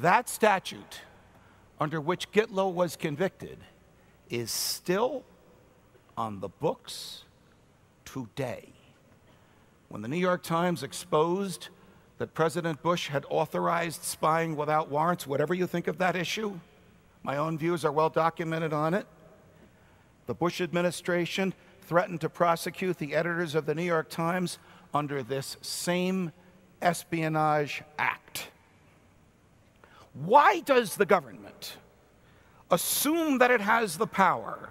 That statute under which Gitlow was convicted is still on the books today. When the New York Times exposed that President Bush had authorized spying without warrants, whatever you think of that issue, my own views are well documented on it. The Bush administration threatened to prosecute the editors of the New York Times under this same Espionage Act. Why does the government assume that it has the power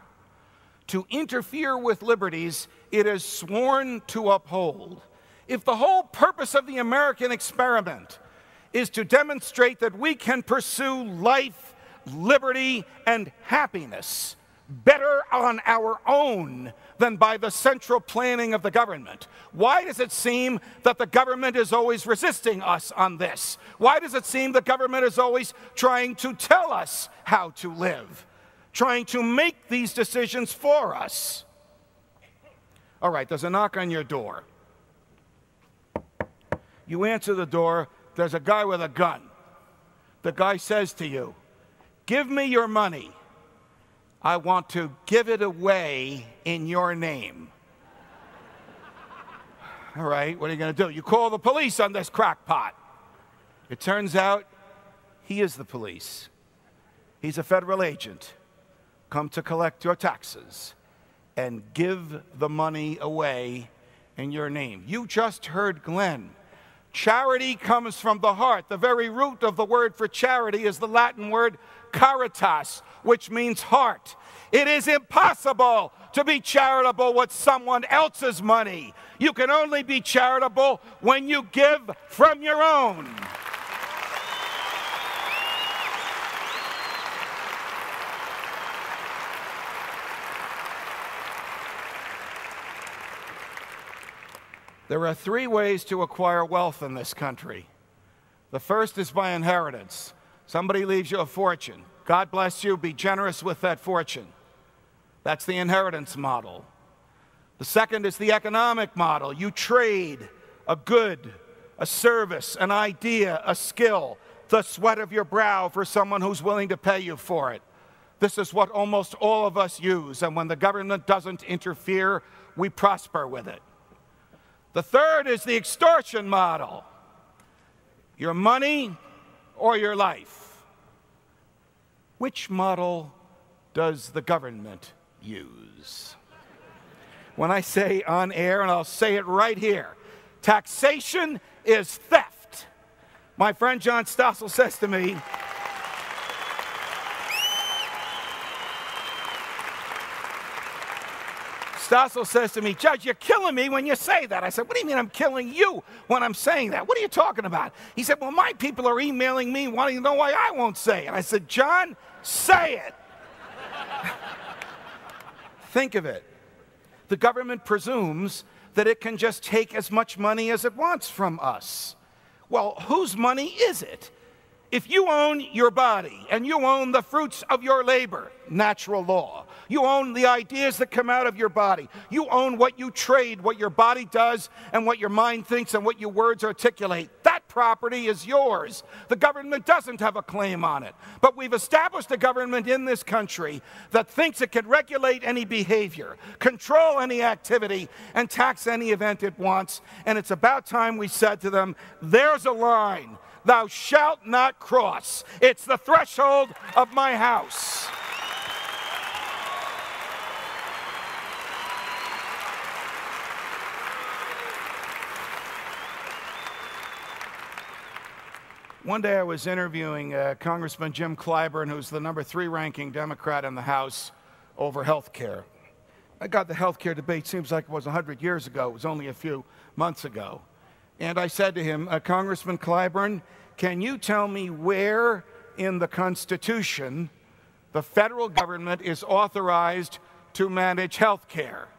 to interfere with liberties it has sworn to uphold, if the whole purpose of the American experiment is to demonstrate that we can pursue life, liberty, and happiness better on our own than by the central planning of the government? Why does it seem that the government is always resisting us on this? Why does it seem the government is always trying to tell us how to live, trying to make these decisions for us? All right, there's a knock on your door. You answer the door, there's a guy with a gun. The guy says to you, "Give me your money. I want to give it away in your name." All right, what are you going to do? You call the police on this crackpot. It turns out he is the police. He's a federal agent come to collect your taxes and give the money away in your name. You just heard Glenn. Charity comes from the heart. The very root of the word for charity is the Latin word caritas, which means heart. It is impossible to be charitable with someone else's money. You can only be charitable when you give from your own. There are three ways to acquire wealth in this country. The first is by inheritance. Somebody leaves you a fortune. God bless you. Be generous with that fortune. That's the inheritance model. The second is the economic model. You trade a good, a service, an idea, a skill, the sweat of your brow for someone who's willing to pay you for it. This is what almost all of us use, and when the government doesn't interfere, we prosper with it. The third is the extortion model. Your money or your life. Which model does the government use? When I say on air, and I'll say it right here, taxation is theft. My friend John Stossel says to me, "Judge, you're killing me when you say that." I said, "What do you mean I'm killing you when I'm saying that? What are you talking about?" He said, "Well, my people are emailing me wanting to know why I won't say it." I said, "John, say it." Think of it. The government presumes that it can just take as much money as it wants from us. Well, whose money is it? If you own your body and you own the fruits of your labor, natural law, you own the ideas that come out of your body, you own what you trade, what your body does and what your mind thinks and what your words articulate, that property is yours. The government doesn't have a claim on it. But we've established a government in this country that thinks it can regulate any behavior, control any activity, and tax any event it wants. And it's about time we said to them, there's a line thou shalt not cross. It's the threshold of my house. One day I was interviewing Congressman Jim Clyburn, who's the #3 ranking Democrat in the House, over health care. I got the health care debate, seems like it was 100 years ago. It was only a few months ago. And I said to him, Congressman Clyburn, can you tell me where in the Constitution the federal government is authorized to manage health care?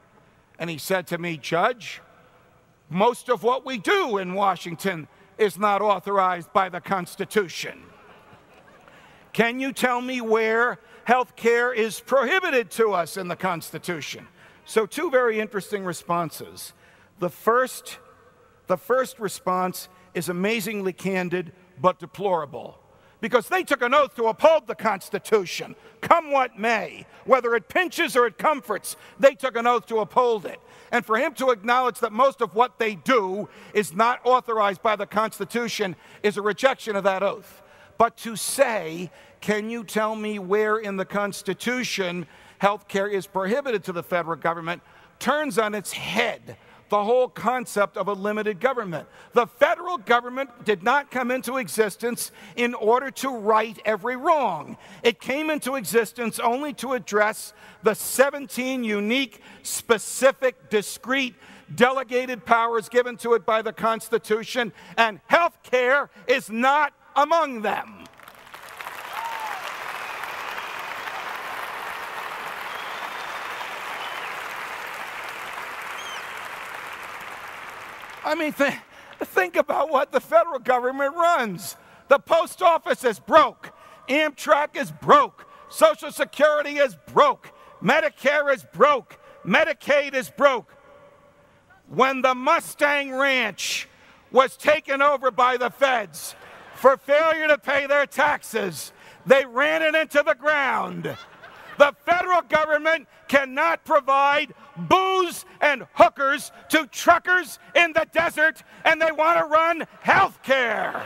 And he said to me, Judge, most of what we do in Washington is not authorized by the Constitution. Can you tell me where health care is prohibited to us in the Constitution? So two very interesting responses. The first response is amazingly candid but deplorable. because they took an oath to uphold the Constitution, come what may. Whether it pinches or it comforts, they took an oath to uphold it. And for him to acknowledge that most of what they do is not authorized by the Constitution is a rejection of that oath. But to say, can you tell me where in the Constitution health care is prohibited to the federal government, turns on its head the whole concept of a limited government. The federal government did not come into existence in order to right every wrong. It came into existence only to address the 17 unique, specific, discrete, delegated powers given to it by the Constitution, and health care is not among them. I mean, think about what the federal government runs. The post office is broke. Amtrak is broke. Social Security is broke. Medicare is broke. Medicaid is broke. When the Mustang Ranch was taken over by the feds for failure to pay their taxes, they ran it into the ground. The federal government cannot provide booze and hookers to truckers in the desert, and they want to run health care.